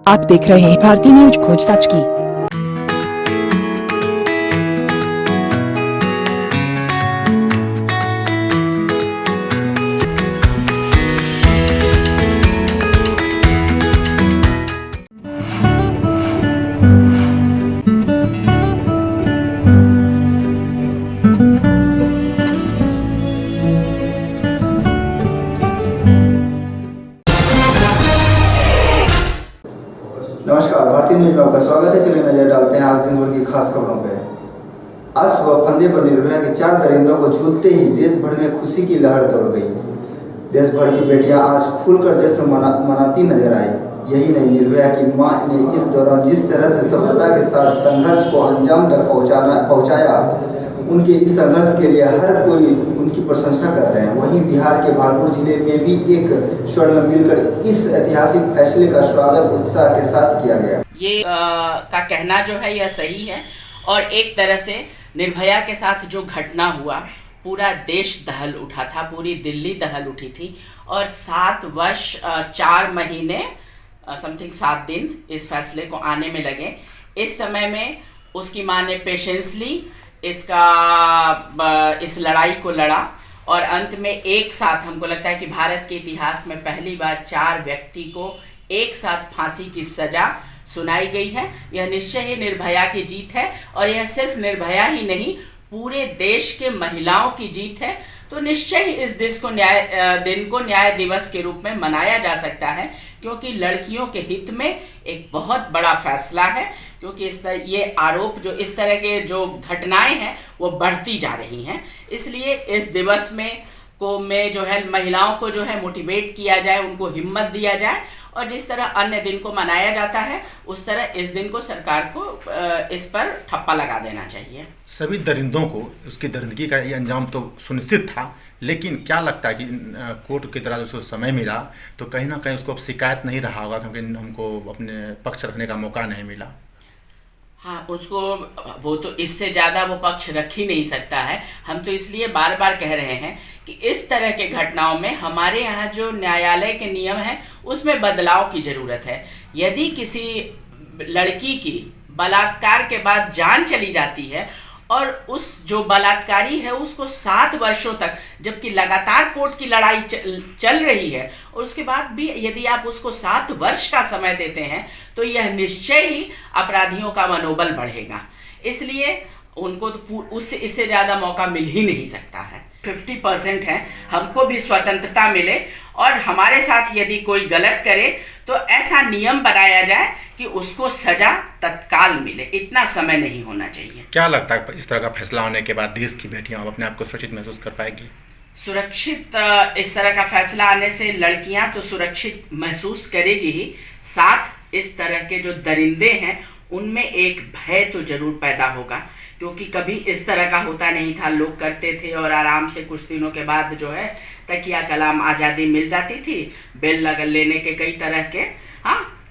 आप देख रहे हैं भारतीय न्यूज खोज सच की। नमस्कार, भारतीय न्यूज में आपका स्वागत है। चलिए नजर डालते हैं आज दिन भर की खास खबरों पे। आज सुबह फंदे पर निर्भया के 4 दरिंदों को झूलते ही देश भर में खुशी की लहर दौड़ गई। देश भर की बेटियां आज खुलकर जश्न मनाती नजर आई। यही नहीं, निर्भया की मां ने इस दौरान जिस तरह से सफलता के साथ संघर्ष को अंजाम तक पहुंचाया, उनके इस संघर्ष के लिए हर कोई उनकी प्रशंसा कर रहे हैं। वहीं बिहार के भागलपुर जिले में भी एक स्वर्ण मिलकर इस ऐतिहासिक फैसले का स्वागत उत्साह के साथ किया गया। ये का कहना जो है यह सही है और एक तरह से निर्भया के साथ जो घटना हुआ, पूरा देश दहल उठा था, पूरी दिल्ली दहल उठी थी और 7 वर्ष 4 महीने समथिंग 7 दिन इस फैसले को आने में लगे। इस समय में उसकी माँ ने पेशेंसली इस लड़ाई को लड़ा और अंत में एक साथ, हमको लगता है कि भारत के इतिहास में पहली बार 4 व्यक्ति को एक साथ फांसी की सजा सुनाई गई है। यह निश्चय ही निर्भया की जीत है और यह सिर्फ निर्भया ही नहीं, पूरे देश के महिलाओं की जीत है। तो निश्चय ही इस दिन को न्याय दिवस के रूप में मनाया जा सकता है, क्योंकि लड़कियों के हित में एक बहुत बड़ा फैसला है। क्योंकि ये आरोप, जो इस तरह के जो घटनाएं हैं वो बढ़ती जा रही हैं, इसलिए इस दिवस में जो है महिलाओं को जो है मोटिवेट किया जाए, उनको हिम्मत दिया जाए और जिस तरह अन्य दिन को मनाया जाता है उस तरह इस दिन को सरकार को इस पर ठप्पा लगा देना चाहिए। सभी दरिंदों को उसकी दरिंदगी का ये अंजाम तो सुनिश्चित था, लेकिन क्या लगता है कि कोर्ट की तरह उसको समय मिला तो कहीं ना कहीं उसको अब शिकायत नहीं रहा होगा, क्योंकि हमको अपने पक्ष रखने का मौका नहीं मिला। हाँ, उसको वो तो इससे ज़्यादा वो पक्ष रख ही नहीं सकता है। हम तो इसलिए बार बार कह रहे हैं कि इस तरह के घटनाओं में हमारे यहाँ जो न्यायालय के नियम हैं उसमें बदलाव की ज़रूरत है। यदि किसी लड़की की बलात्कार के बाद जान चली जाती है और उस जो बलात्कारी है उसको 7 वर्षों तक, जबकि लगातार कोर्ट की लड़ाई चल रही है, और उसके बाद भी यदि आप उसको 7 वर्ष का समय देते हैं तो यह निश्चय ही अपराधियों का मनोबल बढ़ेगा। इसलिए उनको तो इससे ज़्यादा मौका मिल ही नहीं सकता है। 50% है, हमको भी स्वतंत्रता मिले और हमारे साथ यदि कोई गलत करे तो ऐसा नियम बनाया जाए कि उसको सजा तत्काल मिले, इतना समय नहीं होना चाहिए। क्या लगता है इस तरह का फैसला होने के बाद देश की बेटियां अपने आप को सुरक्षित महसूस कर पाएगी? सुरक्षित, इस तरह का फैसला आने से लड़कियां तो सुरक्षित महसूस करेगी ही, साथ इस तरह के जो दरिंदे हैं उनमें एक भय तो जरूर पैदा होगा, क्योंकि कभी इस तरह का होता नहीं था। लोग करते थे और आराम से कुछ दिनों के बाद जो है तकिया कलाम आज़ादी मिल जाती थी। बेल लेने के कई तरह के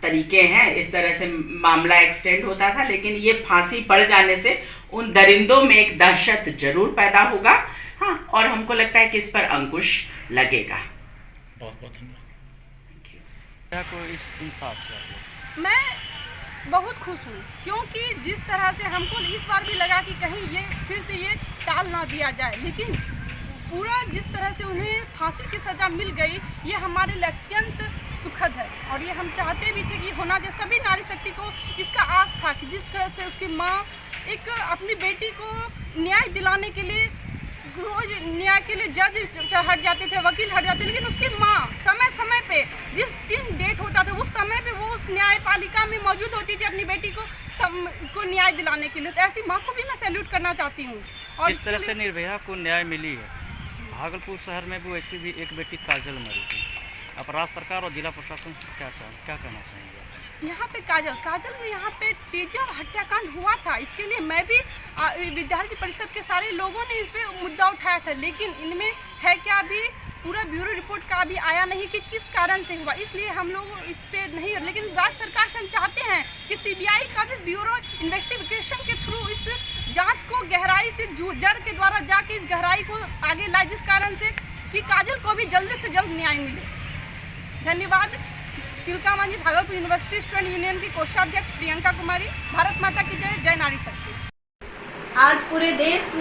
तरीके हैं, इस तरह से मामला एक्सटेंड होता था, लेकिन ये फांसी पड़ जाने से उन दरिंदों में एक दहशत जरूर पैदा होगा। और हमको लगता है कि इस पर अंकुश लगेगा। बहुत बहुत धन्यवाद। मैं बहुत खुश हूँ, क्योंकि जिस तरह से हमको इस बार भी लगा कि कहीं ये फिर से ये टाल ना दिया जाए, लेकिन पूरा जिस तरह से उन्हें फांसी की सज़ा मिल गई, ये हमारे लिए अत्यंत सुखद है। और ये हम चाहते भी थे कि होना चाहिए। सभी नारी शक्ति को इसका आस था कि जिस तरह से उसकी माँ एक अपनी बेटी को न्याय दिलाने के लिए रोज न्याय के लिए जज हट जाते थे, वकील हट जाते, लेकिन उसकी माँ समय समय पे जिस दिन डेट होता था उस समय पे वो उस न्यायपालिका में मौजूद होती थी अपनी बेटी को न्याय दिलाने के लिए। तो ऐसी माँ को भी मैं सैल्यूट करना चाहती हूँ। और इस तरह से निर्भया को न्याय मिली है। भागलपुर शहर में भी वैसी भी एक बेटी काजल मरी थी। अब राज्य सरकार और जिला प्रशासन से क्या कहना चाहेंगे? यहाँ पे काजल में यहाँ पे तेजर हत्याकांड हुआ था, इसके लिए मैं भी विद्यार्थी परिषद के सारे लोगों ने इस पे मुद्दा उठाया था, लेकिन इनमें है क्या, अभी पूरा ब्यूरो रिपोर्ट का अभी आया नहीं कि किस कारण से हुआ, इसलिए हम लोग इस पे नहीं। लेकिन राज्य सरकार से हम चाहते हैं कि सीबीआई का भी ब्यूरो इन्वेस्टिगेशन के थ्रू इस जांच को गहराई से जड़ के द्वारा जाके इस गहराई को आगे लाए, जिस कारण से कि काजल को भी जल्द से जल्द न्याय मिले। धन्यवाद। Tilka Manjhi, Bhagalpur university student union की कोषाध्यक्ष प्रियंका कुमारी। भारत माता की जय, जय नारी शक्ति। आज पूरे देश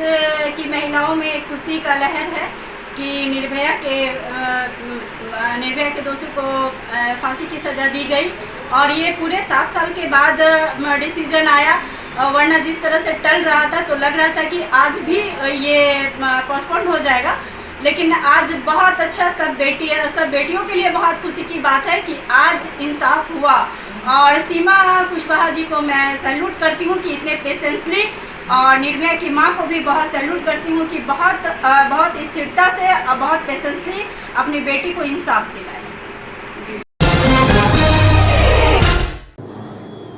की महिलाओं में खुशी का लहर है कि निर्भया के दोषी को फांसी की सज़ा दी गई और ये पूरे 7 साल के बाद डिसीजन आया। वरना जिस तरह से टल रहा था तो लग रहा था कि आज भी ये पोस्टपोन हो जाएगा, लेकिन आज बहुत अच्छा सब बेटियों के लिए बहुत खुशी की बात है कि आज इंसाफ हुआ। और सीमा कुशवाहा जी को मैं सैल्यूट करती हूँ कि इतने पेशेंसली, और निर्भया की माँ को भी बहुत सैल्यूट करती हूँ कि बहुत स्थिरता से और बहुत पेशेंसली अपनी बेटी को इंसाफ दिलाया।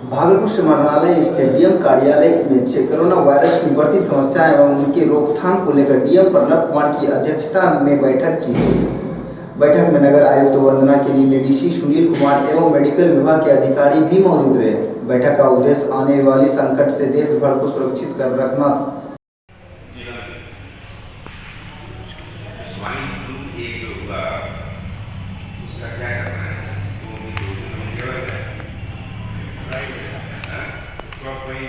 भागलपुर समाहरणालय स्टेडियम कार्यालय में कोरोना वायरस की बढ़ती समस्या एवं उनकी रोकथाम को लेकर डीएम प्रणब कुमार की अध्यक्षता में बैठक की गई। बैठक में नगर आयुक्त वंदना के लिए डीसी सुनील कुमार एवं मेडिकल विभाग के अधिकारी भी मौजूद रहे। बैठक का उद्देश्य आने वाली संकट से देश भर को सुरक्षित कर रखना। स्वाइन फ्लू एक हुआ, उसका क्या करना है? उसको भी 2 दिन में क्या होता है? तो कोई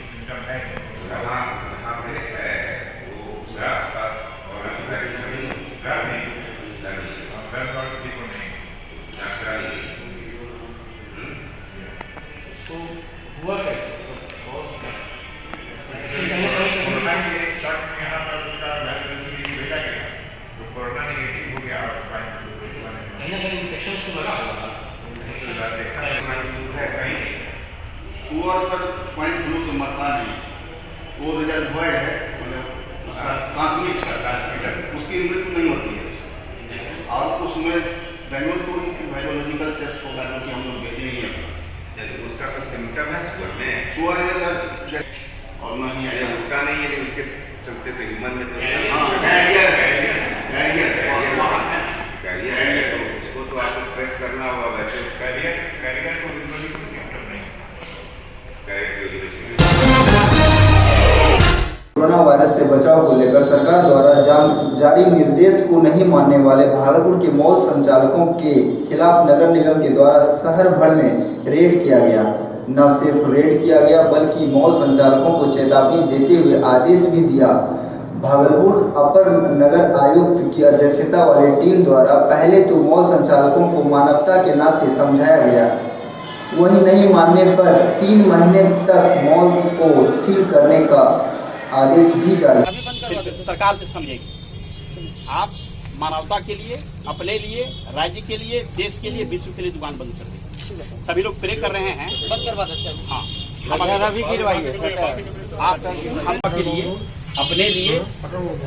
सिम्टम है जहाँ पे है वो उसके आसपास और घर में उसको हुआ कैसे? कोरोना नेगेटिव हो गया और कहीं ना कहीं इन्फेक्शन उसको लगा हुआ था। सुअर सर स्वाइन फ्लू से मरता नहीं, वो रिजल्ट वॉइड है, मतलब उसका ट्रांसमिटर उसकी मृत्यु नहीं होती है। और उसमें बेंगलोर को वायरोलॉजिकल टेस्ट होगा जो कि हम लोग भेजे ही हैं। तो उसका कोई सिम्टम है सुअर में? सुअर है सर, और नहीं है उसका नहीं है, उसके चलते तो ह्यूमन में तो कैरियर तो उसको तो आपको ट्रेस करना होगा। वैसे कैरियर को सिम्टम नहीं, कोरोना वायरस से बचाव को लेकर सरकार द्वारा जारी निर्देश को नहीं मानने वाले भागलपुर के मॉल संचालकों के खिलाफ नगर निगम के द्वारा शहर भर में रेड किया गया। न सिर्फ रेड किया गया बल्कि मॉल संचालकों को चेतावनी देते हुए आदेश भी दिया। भागलपुर अपर नगर आयुक्त की अध्यक्षता वाली टीम द्वारा पहले तो मॉल संचालकों को मानवता के नाते समझाया गया, वही नहीं मानने पर 3 महीने तक मॉल को सील करने का आदेश भी जारी। सरकार से समझेगी, आप मानवता के लिए, अपने लिए, राज्य के लिए, देश के लिए, विश्व के लिए दुकान बंद कर दें। सभी लोग प्रे कर रहे हैं, बंद करवा सकते हैं। हाँ, हमारा भी गिरवाइए। आप हम के लिए, अपने लिए,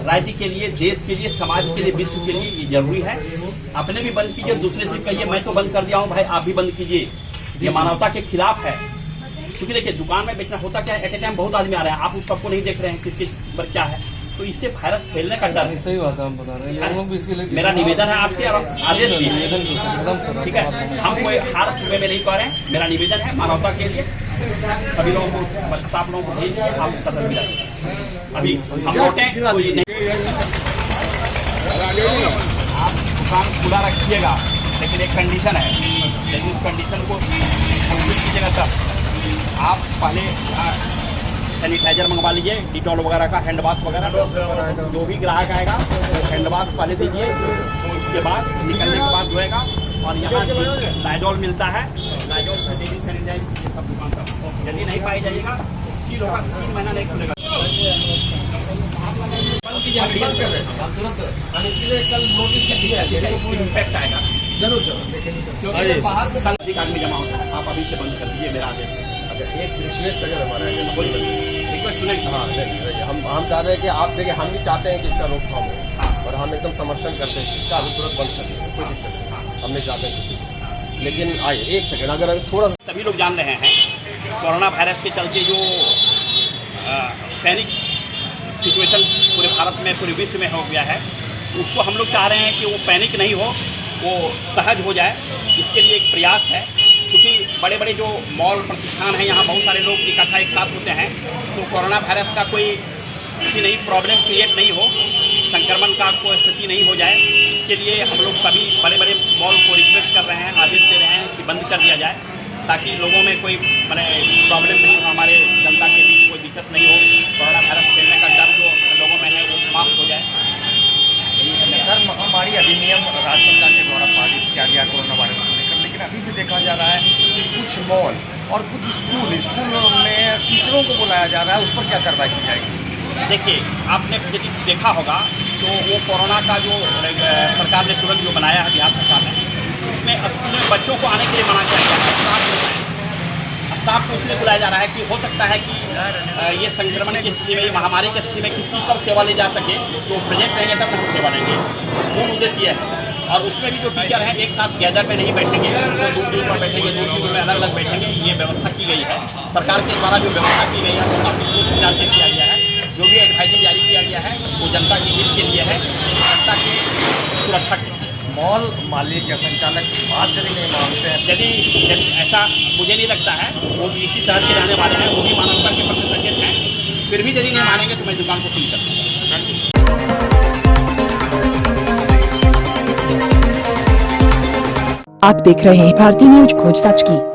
राज्य के लिए, देश के लिए, समाज के लिए, विश्व के लिए ये जरूरी है। अपने भी बंद कीजिए, दूसरे से कहिए मैं तो बंद कर दिया हूँ भाई, आप भी बंद कीजिए। ये मानवता के खिलाफ है। क्योंकि देखिए दुकान में बेचना होता क्या है, एट ए टाइम बहुत आदमी आ रहे हैं, आप उस सबको नहीं देख रहे हैं किसके पर क्या है, तो इससे वायरस फैलने का डर है। सही बात है, हम बता रहे हैं, लोग भी इसके लिए मेरा निवेदन है आपसे और आदेश भी है, ठीक है। हम कोई हार सुबह में नहीं कह रहे हैं, मेरा निवेदन है मानवता के लिए सभी लोगों को, आप लोगों को भेजिए, आप सदर मिला अभी हम लौटें कोई नहीं। आप दुकान खुला रखिएगा, लेकिन एक कंडीशन है, लेकिन उस कंडीशन को फुलफिल कीजिएगा तब। आप पहले सैनिटाइजर मंगवा लीजिए, डिटॉल वगैरह का, हैंड वॉश वगैरह, जो भी ग्राहक आएगा वो हैंड वॉश पहले दीजिए, उसके बाद निकलने के बाद धोएगा। और यहाँ लाइडोल मिलता है, लाइडोल से डेली सैनिटाइज सब दुकान का। यदि नहीं पाई जाएगा सील होगा, 3 महीना नहीं खुलेगा। इम्पैक्ट आएगा जरूर आदमी जमा होता है, आप अभी से बंद कर दीजिए, मेरा आदेश है। एक रिक्वेस्ट अगर हमारा रिक्वेस्ट सुने, हाँ हम चाहते हैं कि आप देखिए, हम भी चाहते हैं कि इसका रोकथाम हो, और हम एकदम समर्थन करते हैं इसका अभी तुरंत बंद कर दें, कोई दिक्कत नहीं, हम नहीं चाहते हैं किसी को। लेकिन आइए एक सेकंड, अगर थोड़ा सा, सभी लोग जान रहे हैं कोरोना वायरस के चलते जो पैनिक सिचुएशन पूरे भारत में, पूरे विश्व में हो गया है, उसको हम लोग चाह रहे हैं कि वो पैनिक नहीं हो, वो सहज हो जाए। इसके लिए एक प्रयास है, क्योंकि बड़े बड़े जो मॉल प्रतिष्ठान हैं, यहाँ बहुत सारे लोग इकट्ठा एक साथ होते हैं, तो कोरोना वायरस का कोई कि नहीं प्रॉब्लम क्रिएट नहीं हो, संक्रमण का कोई स्थिति नहीं हो जाए, इसके लिए हम लोग सभी बड़े बड़े मॉल को रिक्वेस्ट कर रहे हैं, आदेश दे रहे हैं कि बंद कर दिया जाए, ताकि लोगों में कोई प्रॉब्लम नहीं हो, हमारे जनता के बीच कोई दिक्कत नहीं हो, कोरोना वायरस फैलने का डर जो लोगों में है वो समाप्त हो जाए। सर, महामारी अधिनियम राज्य सरकार के द्वारा पारित किया गया कोरोना वायरस को लेकर, लेकिन अभी भी देखा जा रहा है कि कुछ मॉल और कुछ स्कूल में टीचरों को बुलाया जा रहा है, उस पर क्या कार्रवाई की जाएगी? देखिए, आपने यदि देखा होगा तो वो कोरोना का जो सरकार ने तुरंत जो बनाया है बिहार सरकार ने, उसमें स्कूल में बच्चों को आने के लिए मना किया गया है। स्टाफ को इसलिए बुलाया जा रहा है कि हो सकता है कि ये संक्रमण की स्थिति में, ये महामारी की स्थिति में किसकी कब सेवा ली जा सके, तो प्रेजेंट रहेंगे तब हम सेवा लेंगे। मूल उद्देश्य यह है। और उसमें भी जो टीचर हैं एक साथ गैदर में नहीं बैठेंगे, उसमें दूर पर बैठेंगे, दूर में अलग अलग बैठेंगे, ये व्यवस्था की गई है। सरकार के द्वारा जो व्यवस्था की गई है वो काफ़ी सोच विचार से किया गया है। जो भी एडवाइजरी जारी किया गया है वो जनता के हित के लिए है, जनता की सुरक्षा के लिए। मॉल मालिक या संचालक बात यदि नहीं मानते हैं, यदि ऐसा मुझे नहीं लगता है, वो भी इसी शहर के रहने वाले हैं, वो भी मानवता के प्रति सचेत हैं, फिर भी यदि नहीं मानेंगे तो मैं दुकान को सील कर दूँगा। आप देख रहे हैं भारतीय न्यूज खोज सच की।